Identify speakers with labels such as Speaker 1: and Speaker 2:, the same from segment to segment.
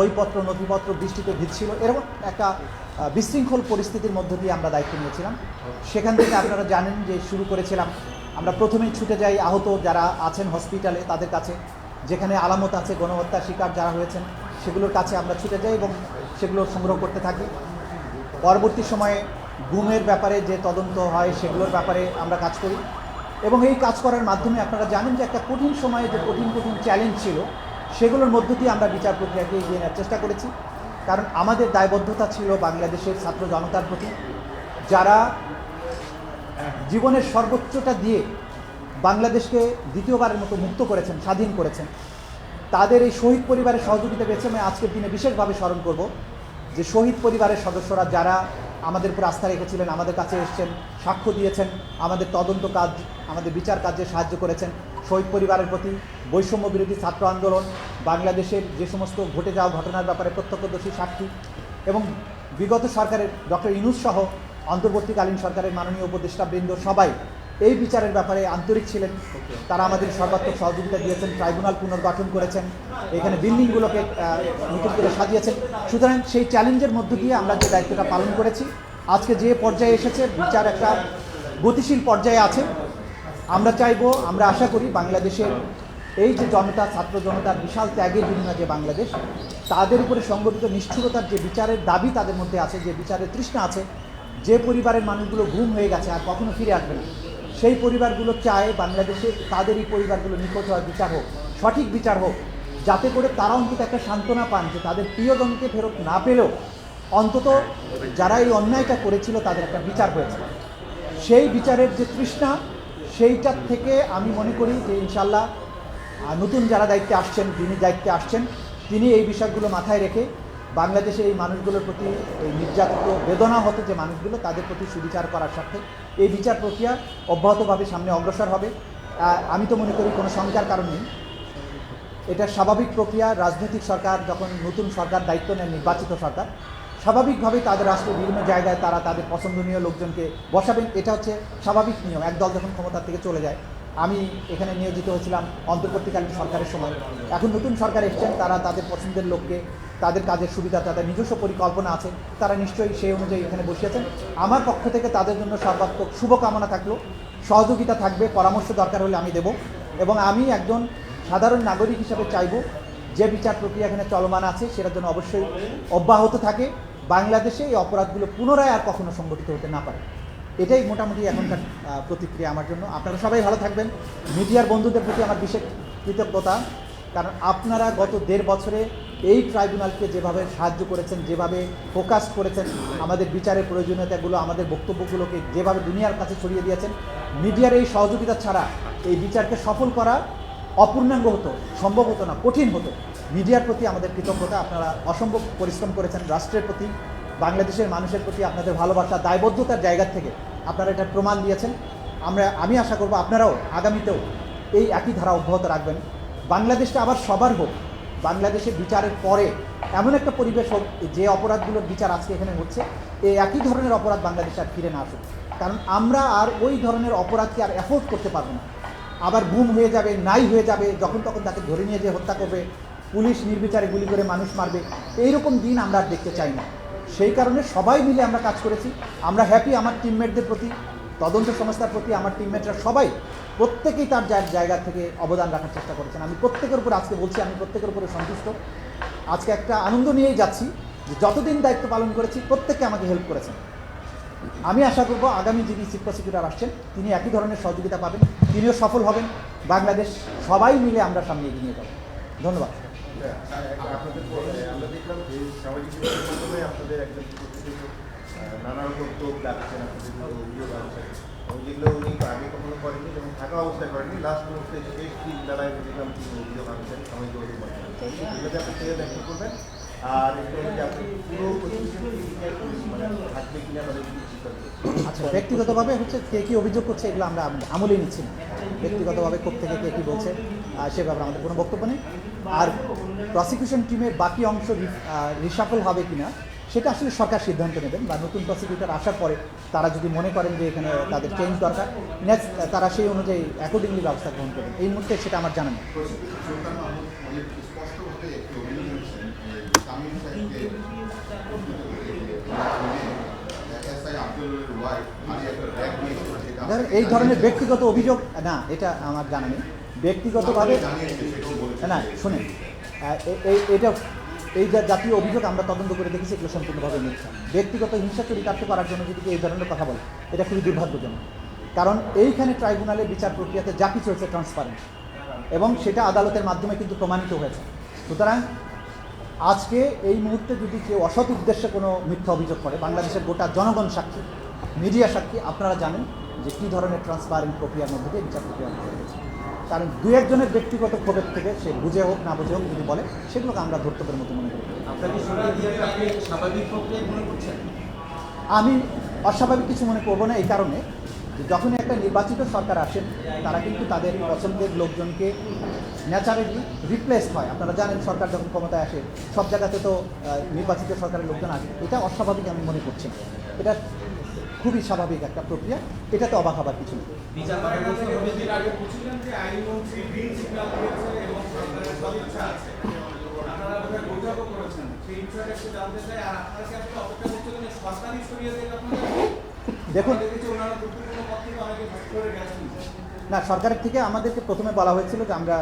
Speaker 1: বইপত্র নথিপত্র বৃষ্টিতে ভিজছিল, এরকম একটা বিশৃঙ্খল পরিস্থিতির মধ্য দিয়ে আমরা দায়িত্ব নিয়েছিলাম। সেখান থেকে আপনারা জানেন যে শুরু করেছিলাম, আমরা প্রথমেই ছুটে যাই আহত যারা আছেন হসপিটালে তাদের কাছে, যেখানে আলামত আছে গণহত্যার শিকার যারা হয়েছেন সেগুলোর কাছে আমরা ছুটে যাই এবং সেগুলো সংগ্রহ করতে থাকি। পরবর্তী সময়ে গুমের ব্যাপারে যে তদন্ত হয় সেগুলোর ব্যাপারে আমরা কাজ করি এবং এই কাজ করার মাধ্যমে আপনারা জানেন যে একটা কঠিন সময়ে যে কঠিন চ্যালেঞ্জ ছিল সেগুলোর মধ্য দিয়ে আমরা বিচার প্রক্রিয়াকে এগিয়ে নেওয়ার চেষ্টা করেছি। কারণ আমাদের দায়বদ্ধতা ছিল বাংলাদেশের ছাত্র জনতার প্রতি, যারা জীবনের সর্বোচ্চটা দিয়ে বাংলাদেশকে দ্বিতীয়বারের মতো মুক্ত করেছেন, স্বাধীন করেছেন। তাদের এই শহীদ পরিবারের সহযোগিতা পেয়েছে। আমি আজকের দিনে বিশেষভাবে স্মরণ করব যে শহীদ পরিবারের সদস্যরা যারা আমাদের উপর আস্থা রেখেছিলেন, আমাদের কাছে এসেছেন, সাক্ষ্য দিয়েছেন, আমাদের তদন্ত কাজ, আমাদের বিচার কাজে সাহায্য করেছেন। শহীদ পরিবারের প্রতি বৈষম্য বিরোধী ছাত্র আন্দোলন, বাংলাদেশের যে সমস্ত ঘটে যাওয়া ঘটনার ব্যাপারে প্রত্যক্ষদর্শী সাক্ষী এবং বিগত সরকারের ডক্টর ইউনূস সহ অন্তর্বর্তীকালীন সরকারের মাননীয় উপদেষ্টাবৃন্দ সবাই এই বিচারের ব্যাপারে আন্তরিক ছিলেন। তারা আমাদের সর্বাত্মক সহযোগিতা দিয়েছেন, ট্রাইব্যুনাল পুনর্গঠন করেছেন, এখানে বিল্ডিংগুলোকে নতুন করে সাজিয়েছেন। সুতরাং সেই চ্যালেঞ্জের মধ্য দিয়ে আমরা যে দায়িত্বটা পালন করেছি, আজকে যে পর্যায়ে এসেছে বিচার একটা গতিশীল পর্যায়ে আছে। আমরা চাইবো, আমরা আশা করি বাংলাদেশের এই যে জনতা, ছাত্র জনতার বিশাল ত্যাগের বিনিময়ে যে বাংলাদেশ, তাদের উপরে সংগঠিত নিষ্ঠুরতার যে বিচারের দাবি তাদের মধ্যে আছে, যে বিচারের তৃষ্ণা আছে, যে পরিবারের মানুষগুলো গুম হয়ে গেছে আর কখনো ফিরে আসবে না, সেই পরিবারগুলো চায় বাংলাদেশে তাদের এই পরিবারগুলো নিখোঁজ হওয়ার বিচার হোক, সঠিক বিচার হোক, যাতে করে তারা অন্তত একটা সান্ত্বনা পান যে তাদের প্রিয়জনকে ফেরত না পেলেও অন্তত যারা এই অন্যায়টা করেছিল তাদের একটা বিচার হয়েছে। সেই বিচারের যে তৃষ্ণা, সেইটার থেকে আমি মনে করি যে ইনশাল্লাহ নতুন যারা দায়িত্বে আসছেন, যিনি দায়িত্বে আসছেন, তিনি এই বিষয়গুলো মাথায় রেখে বাংলাদেশে এই মানুষগুলোর প্রতি, এই নির্যাতিত বেদনা হতে যে মানুষগুলো, তাদের প্রতি সুবিচার করার স্বার্থে এই বিচার প্রক্রিয়া অব্যাহতভাবে সামনে অগ্রসর হবে। আমি তো মনে করি কোনো শঙ্কার কারণ নেই, এটা স্বাভাবিক প্রক্রিয়া। রাজনৈতিক সরকার যখন নতুন সরকার দায়িত্ব নেন, নির্বাচিত সরকার, স্বাভাবিকভাবেই তাদের রাষ্ট্রের বিভিন্ন জায়গায় তারা তাদের পছন্দনীয় লোকজনকে বসাবেন। এটা হচ্ছে স্বাভাবিক নিয়ম, একদল যখন ক্ষমতার থেকে চলে যায়। আমি এখানে নিয়োজিত হয়েছিলাম অন্তর্বর্তীকালীন সরকারের সময়। এখন নতুন সরকার এসছেন, তারা তাদের পছন্দের লোককে, তাদের কাজের সুবিধা, তাদের নিজস্ব পরিকল্পনা আছে, তারা নিশ্চয়ই সেই অনুযায়ী এখানে বসিয়েছেন। আমার পক্ষ থেকে তাদের জন্য সর্বাত্মক শুভকামনা থাকলো, সহযোগিতা থাকবে, পরামর্শ দরকার হলে আমি দেব। এবং আমি একজন সাধারণ নাগরিক হিসাবে চাইব যে বিচার প্রক্রিয়া এখানে চলমান আছে সেটার জন্য অবশ্যই অব্যাহত থাকে, বাংলাদেশে এই অপরাধগুলো পুনরায় আর কখনো সংগঠিত হতে না পারে। এটাই মোটামুটি এখনকার প্রতিক্রিয়া আমার জন্য। আপনারা সবাই ভালো থাকবেন। মিডিয়ার বন্ধুদের প্রতি আমার বিশেষ কৃতজ্ঞতা, কারণ আপনারা গত 1.5 বছরে এই ট্রাইব্যুনালকে যেভাবে সাহায্য করেছেন, যেভাবে ফোকাস করেছেন, আমাদের বিচারের প্রয়োজনীয়তাগুলো, আমাদের বক্তব্যগুলোকে যেভাবে দুনিয়ার কাছে ছড়িয়ে দিয়েছেন, মিডিয়ার এই সহযোগিতা ছাড়া এই বিচারকে সফল করা অপূর্ণাঙ্গ হতো, সম্ভব হতো না, কঠিন হতো। মিডিয়ার প্রতি আমাদের কৃতজ্ঞতা। আপনারা অসম্ভব পরিশ্রম করেছেন রাষ্ট্রের প্রতি, বাংলাদেশের মানুষের প্রতি আপনাদের ভালোবাসা, দায়বদ্ধতার জায়গা থেকে আপনারা এটা প্রমাণ দিয়েছেন। আমি আশা করব আপনারাও আগামীতেও এই একই ধারা অব্যাহত রাখবেন। বাংলাদেশটা আবার সবার হোক, বাংলাদেশে বিচারের পরে এমন একটা পরিবেশ হোক যে অপরাধগুলোর বিচার আজকে এখানে হচ্ছে, এই একই ধরনের অপরাধ বাংলাদেশে আর ফিরে না আসুক। কারণ আমরা আর ওই ধরনের অপরাধকে আর অ্যাফোর্ড করতে পারবো না। আবার গুম হয়ে যাবে, নাই হয়ে যাবে, যখন তখন তাকে ধরে নিয়ে যে হত্যা করবে, পুলিশ নির্বিচারে গুলি করে মানুষ মারবে, এইরকম দিন আমরা আর দেখতে চাই না। সেই কারণে সবাই মিলে আমরা কাজ করেছি। আমরা হ্যাপি আমার টিমমেটদের প্রতি, তদন্ত সংস্থার প্রতি। আমার টিমমেটরা সবাই প্রত্যেকেই তার জায়গা থেকে অবদান রাখার চেষ্টা করেছেন। আমি প্রত্যেকের উপর আজকে বলছি, আমি প্রত্যেকের উপরে সন্তুষ্ট। আজকে একটা আনন্দ নিয়েই যাচ্ছি যে যতদিন দায়িত্ব পালন করেছি প্রত্যেককে আমাকে হেল্প করেছেন। আমি আশা করব আগামী যিনি চিফ প্রসিকিউটর আসছেন তিনি একই ধরনের সহযোগিতা পাবেন, তিনিও সফল হবেন। বাংলাদেশ সবাই মিলে আমরা সামনে এগিয়ে নিয়ে যাব। ধন্যবাদ।
Speaker 2: আমরা দেখলাম যে সামাজিক মাধ্যমে আপনাদের একজন নানা রকম টোপ লাগছেন, আপনাদের অভিযোগ আছে এবং যেগুলো উনি আগে কখনো করেননি এবং থাকা অবস্থায় করেননি, লাস্ট মুহূর্তে বেশ 3 বেলায় দেখলাম তিনি অভিযোগ আনছেন সামাজিক যোগাযোগ মাধ্যমে। এটাতে আপনি সেটা ব্যাখ্যা করবেন, আর এটা হচ্ছে আপনি পুরো থাকবে কিনা আমাদের।
Speaker 1: আচ্ছা, ব্যক্তিগতভাবে হচ্ছে কে কী অভিযোগ করছে এগুলো আমরা আমলে নিচ্ছি না। ব্যক্তিগতভাবে কোত্থেকে কে কী বলছে সে ব্যাপারে আমাদের কোনো বক্তব্য নেই। আর প্রসিকিউশন টিমের বাকি অংশ রিশাফল হবে কিনা সেটা আসলে সরকার সিদ্ধান্ত নেবেন, বা নতুন প্রসিকিউটর আসার পরে তারা যদি মনে করেন যে এখানে তাদের চেঞ্জ দরকার, নেক্সট তারা সেই অনুযায়ী অ্যাকর্ডিংলি ব্যবস্থা গ্রহণ করবেন। এই মুহূর্তে সেটা আমার জানা নেই। ধরেন এই ধরনের ব্যক্তিগত অভিযোগ না, এটা আমার জানা নেই। ব্যক্তিগতভাবে না, শুনে এটা এই জাতীয় অভিযোগ আমরা তদন্ত করে দেখেছি, এগুলো সম্পূর্ণভাবে মিথ্যা। ব্যক্তিগত হিংসা চরিতার্থ করার জন্য যদি এই ধরনের কথা বলে, এটা খুবই দুর্ভাগ্যজনক। কারণ এইখানে ট্রাইব্যুনালের বিচার প্রক্রিয়াতে যা কিছু হয়েছে ট্রান্সপারেন্ট, এবং সেটা আদালতের মাধ্যমে কিন্তু প্রমাণিত হয়েছে। সুতরাং আজকে এই মুহূর্তে যদি কেউ অসৎ উদ্দেশ্যে কোনো মিথ্যা অভিযোগ করে, বাংলাদেশের গোটা জনগণ সাক্ষী, মিডিয়া সাক্ষী, আপনারা জানেন যে কী ধরনের ট্রান্সপারেন্ট প্রক্রিয়ার মধ্যে দিয়ে বিচার প্রক্রিয়া হয়েছে। কারণ দু একজনের ব্যক্তিগত ক্ষোভের থেকে সে বুঝে হোক না বুঝে হোক যদি বলে, সেগুলোকে আমরা ধর্তব্যের মতো মনে করি।
Speaker 3: আপনাকে সরিয়ে দিয়ে আপনি স্বাভাবিক প্রক্রিয়া মনে করছেন?
Speaker 1: আমি অস্বাভাবিক কিছু মনে করবো না, এই কারণে যে যখনই একটা নির্বাচিত সরকার আসেন, তারা কিন্তু তাদের পছন্দের লোকজনকে ন্যাচারালি রিপ্লেস হয়। আপনারা জানেন সরকার যখন ক্ষমতায় আসে সব জায়গাতে তো নির্বাচিত সরকারের লোকজন আসে। এটা অস্বাভাবিক আমি মনে করছি না, এটা খুবই স্বাভাবিক একটা প্রক্রিয়া, এটাতে অবাক হবার কিছু নেই।
Speaker 3: বিচার বাধাগ্রস্ত হবে যে
Speaker 4: আগে বলছিলেন যে আইনমন্ত্রী গ্রিন সিগন্যাল দিয়েছে এবং সরকারের সদিচ্ছা আছে, আপনারা বোধহয় বৈঠকও করেছেন, সেই বিষয়টা একটু জানতে চাই। আর আপনারা কি আসলে অপেক্ষা করছিলেন যে সরকারই সরিয়ে দেয় আপনাদের?
Speaker 1: দেখুন,
Speaker 4: দেখেছি ওনারা গুরুত্বপূর্ণ পদ থেকে অনেকে ভাগ করে গেছেন।
Speaker 1: না, সরকারের থেকে আমাদেরকে প্রথমে বলা হয়েছিল যে আমরা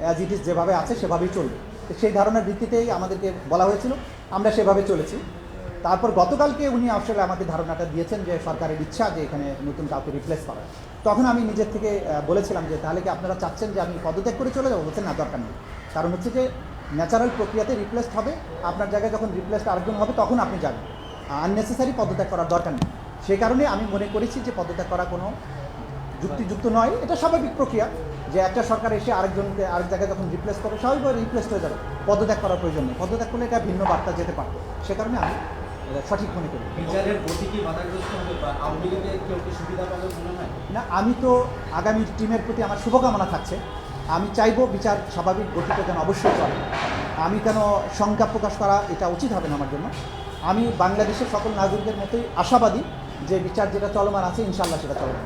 Speaker 1: অ্যাজ ইট ইজ যেভাবে আছে সেভাবেই চলবে। তো সেই ধারণার ভিত্তিতেই আমাদেরকে বলা হয়েছিল, আমরা সেভাবে চলেছি। তারপর গতকালকে উনি আসলে আমাদের ধারণাটা দিয়েছেন যে সরকারের ইচ্ছা যে এখানে নতুন কাউকে রিপ্লেস করা। তখন আমি নিজের থেকে বলেছিলাম যে তাহলে কি আপনারা চাচ্ছেন যে আমি পদত্যাগ করে চলে যাবো? বলছেন না, দরকার নেই। কারণ হচ্ছে যে ন্যাচারাল প্রক্রিয়াতে রিপ্লেসড হবে, আপনার জায়গায় যখন রিপ্লেসড আরেকজন হবে তখন আপনি যাবেন, আননেসেসারি পদত্যাগ করার দরকার নেই। সেই কারণে আমি মনে করেছি যে পদত্যাগ করা কোনো যুক্তিযুক্ত নয়। এটা স্বাভাবিক প্রক্রিয়া যে একটা সরকার এসে আরেকজনকে আরেক জায়গায় যখন রিপ্লেস করে স্বাভাবিকভাবে রিপ্লেস হয়ে যাবে, পদত্যাগ করার প্রয়োজন নেই। পদত্যাগ করলে এটা ভিন্ন বার্তা যেতে পারত, সে কারণে আমি এটা সঠিক মনে করি।
Speaker 3: বিচারের গতি কি বাধাগ্রস্ত হবে বা আওয়ামী লীগের কেউ কি সুবিধা পাবে মনে হয়?
Speaker 1: না, আমি তো আগামী টিমের প্রতি আমার শুভকামনা থাকছে। আমি চাইবো বিচার স্বাভাবিক গতিতে যেন অবশ্যই চলে। আমি কেন শঙ্কা প্রকাশ করা এটা উচিত হবে না আমার জন্য। আমি বাংলাদেশের সকল নাগরিকদের মতোই আশাবাদী যে বিচার যেটা চলমান আছে ইনশাআল্লাহ সেটা চলবে।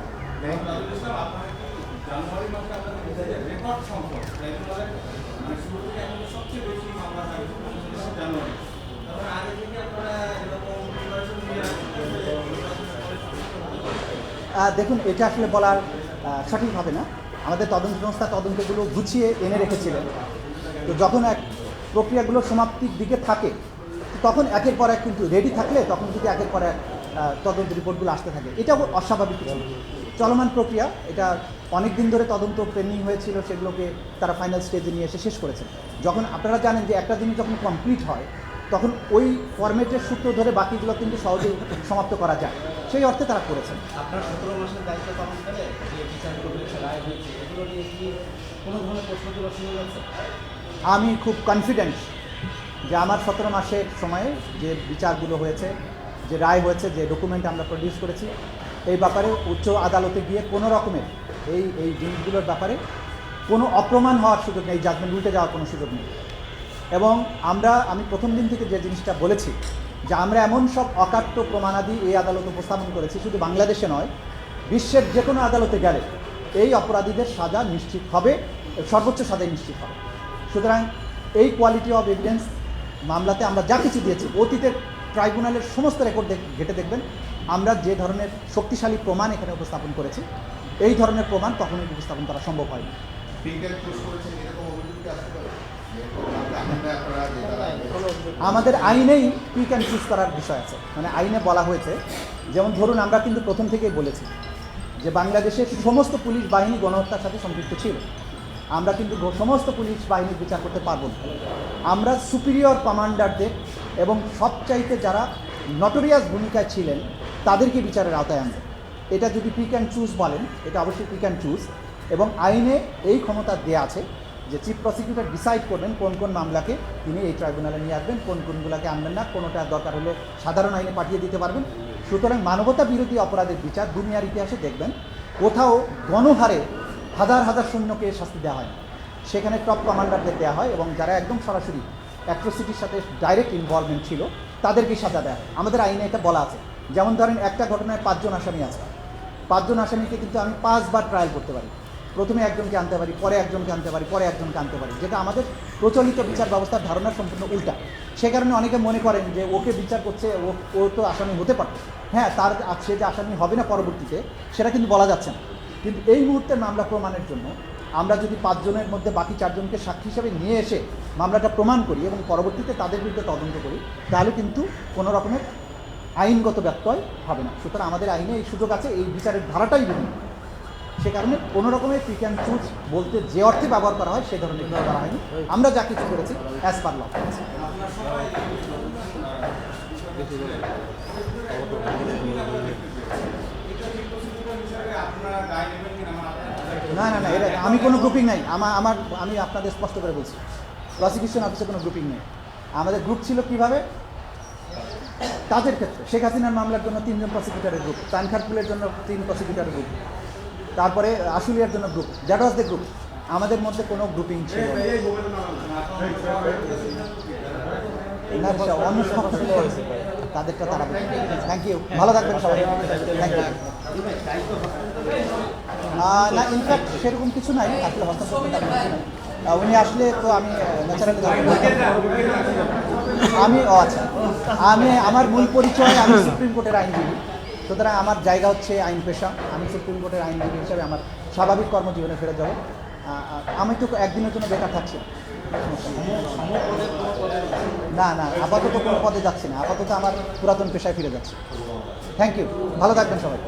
Speaker 4: জানুয়ারি মাসে আপনাদের বিচারের রেকর্ড সংখ্যক ট্রাইব্যুনালের মানে শুরু থেকে এখন সবচেয়ে বেশি মামলা থাকে জানুয়ারি। তখন আগে থেকে আপনারা এরকম প্রিপারেশন নিয়ে
Speaker 1: দেখুন, এটা আসলে বলার সঠিক হবে না। আমাদের তদন্ত সংস্থা তদন্তগুলো গুছিয়ে এনে রেখেছিলেন। তো যখন এক প্রক্রিয়াগুলো সমাপ্তির দিকে থাকে তখন একের পর এক কিন্তু রেডি থাকলে তখন যদি একের পর এক তদন্ত রিপোর্টগুলো আসতে থাকে, এটাও অস্বাভাবিক কিছু না। চলমান প্রক্রিয়া, এটা অনেক দিন ধরে তদন্ত পেন্ডিং হয়েছিল, সেগুলোকে তারা ফাইনাল স্টেজে নিয়ে এসে শেষ করেছেন। যখন আপনারা জানেন যে একটা জিনিস যখন কমপ্লিট হয় তখন ওই ফরম্যাটের সূত্র ধরে বাকিগুলো কিন্তু সহজেই সমাপ্ত করা যায়, সেই অর্থে তারা করেছেন।
Speaker 3: আপনার 17 মাসের দায়িত্ব পালন করে যে বিচারগুলো হয়েছে, রায় হয়েছে, এগুলো নিয়ে কি কোনো ধরনের প্রশ্ন তুলা শুরু হয়েছে?
Speaker 1: আমি খুব কনফিডেন্ট যে আমার 17 মাসের সময়ে যে বিচারগুলো হয়েছে, যে রায় হয়েছে, যে ডকুমেন্ট আমরা প্রডিউস করেছি, এই ব্যাপারে উচ্চ আদালতে গিয়ে কোনো রকমের এই জিনিসগুলোর ব্যাপারে কোনো অপ্রমাণ হওয়ার সুযোগ নেই, জাজমেন্ট উল্টে যাওয়ার কোনো সুযোগ নেই। এবং আমি প্রথম দিন থেকে যে জিনিসটা বলেছি যে আমরা এমন সব অকাট্য প্রমাণাদি এই আদালতে উপস্থাপন করেছি, শুধু বাংলাদেশে নয়, বিশ্বের যে কোনো আদালতে গেলে এই অপরাধীদের সাজা নিশ্চিত হবে, সর্বোচ্চ সাজাই নিশ্চিত হবে। সুতরাং এই কোয়ালিটি অফ এভিডেন্স মামলাতে আমরা যা কিছু দিয়েছি, অতীতের ট্রাইব্যুনালের সমস্ত রেকর্ড ঘেটে দেখবেন আমরা যে ধরনের শক্তিশালী প্রমাণ এখানে উপস্থাপন করেছি, এই ধরনের প্রমাণ কখনোই উপস্থাপন করা সম্ভব হয়নি। আমাদের আইনেই পিক অ্যান্ড চুজ করার বিষয় আছে, মানে আইনে বলা হয়েছে, যেমন ধরুন আমরা কিন্তু প্রথম থেকেই বলেছি যে বাংলাদেশের সমস্ত পুলিশ বাহিনী গণহত্যার সাথে সম্পৃক্ত ছিল। আমরা কিন্তু সমস্ত পুলিশ বাহিনীর বিচার করতে পারবো না। আমরা সুপিরিয়র কমান্ডারদের এবং সবচাইতে যারা নটোরিয়াস ভূমিকায় ছিলেন তাদেরকে বিচারের আওতায় আনবে। এটা যদি পিক অ্যান্ড চুজ বলেন, এটা অবশ্যই পিক অ্যান্ড চুজ, এবং আইনে এই ক্ষমতা দেওয়া আছে যে চিফ প্রসিকিউটর ডিসাইড করবেন কোন কোন মামলাকে তিনি এই ট্রাইব্যুনালে নিয়ে আসবেন, কোন কোনগুলোকে আনবেন না, কোনোটা দরকার হলে সাধারণ আইনে পাঠিয়ে দিতে পারবেন। সুতরাং মানবতা বিরোধী অপরাধের বিচার দুনিয়ার ইতিহাসে দেখবেন কোথাও গণহারে হাজার হাজার সৈন্যকে শাস্তি দেওয়া হয় না, সেখানে টপ কমান্ডারদের দেওয়া হয় এবং যারা একদম সরাসরি অ্যাট্রোসিটির সাথে ডাইরেক্ট ইনভলভমেন্ট ছিল তাদেরকেই সাজা দেওয়া হয়। আমাদের আইনে এটা বলা আছে। যেমন ধরেন একটা ঘটনায় 5 জন আসামি আছে, 5 জন আসামিকে কিন্তু আমি 5 বার ট্রায়াল করতে পারি, প্রথমে একজনকে আনতে পারি, পরে একজনকে আনতে পারি, পরে একজনকে আনতে পারি, যেটা আমাদের প্রচলিত বিচার ব্যবস্থার ধারণা সম্পূর্ণ উল্টা। সে কারণে অনেকে মনে করেন যে ওকে বিচার করছে, ও তো আসামি হতে পারত। হ্যাঁ, তার সে যে আসামি হবে না পরবর্তীতে সেটা কিন্তু বলা যাচ্ছে না। কিন্তু এই মুহূর্তে মামলা প্রমাণের জন্য আমরা যদি 5 জনের মধ্যে বাকি 4 জনকে সাক্ষী হিসাবে নিয়ে এসে মামলাটা প্রমাণ করি এবং পরবর্তীতে তাদের বিরুদ্ধে তদন্ত করি, তাহলে কিন্তু কোনো রকমের আইনগত ব্যত্যয় হবে না। সুতরাং আমাদের আইনে এই সুযোগ আছে, এই বিচারের ধারাটাই ভিন্ন। সে কারণে কোনো রকমের পিক অ্যান্ড চুজ বলতে যে অর্থে ব্যবহার করা হয় সেই ধরনের কিছু করা হয়নি। আমরা যা কিছু করেছি অ্যাজ পার ল।
Speaker 4: আপনারা সবাই এটা কি প্রসিডিউর হিসেবে আপনারা দায় নেবেন কিনা? মানে আপনারা
Speaker 1: না, এটা আমি কোনো গ্রুপিং নাই। আমি আপনাদের স্পষ্ট করে বলছি, প্রসিকিউশন অফিসে কোনো গ্রুপিং নেই। আমাদের গ্রুপ ছিল কিভাবে কাজের ক্ষেত্রে, শেখ হাসিনার মামলার জন্য 3 জন প্রসিকিউটরের গ্রুপ, তানখারপুলের জন্য 3 প্রসিকিউটরের গ্রুপ, তারপরে আশুলিয়ার জন্য group, that was the group. আমাদের মধ্যে কোনো গ্রুপিং ছিল না। না, সেটা অন্য সব তাদেরটা তারা থ্যাংক ইউ, ভালো থাকবেন সবাই, থ্যাংক ইউ। না, ইনফ্যাক্ট সেরকম কিছু নাই আসলে, হস্তান্তর কিছু নাই। উনি আসলে তো আমি ন্যাচারালি আচ্ছা, আমার মূল পরিচয়, আমি সুপ্রিম কোর্টের আইনজীবী। সুতরাং আমার জায়গা হচ্ছে আইন পেশা। আমি সুপ্রিম কোর্টের আইনজীবী হিসাবে আমার স্বাভাবিক কর্মজীবনে ফিরে যাব। আমি তো একদিনের জন্য বেকার থাকছি না, আপাতত কোনো পদে যাচ্ছি না। আপাতত আমার পুরাতন পেশায় ফিরে যাচ্ছি। থ্যাংক ইউ, ভালো থাকবেন সবাই।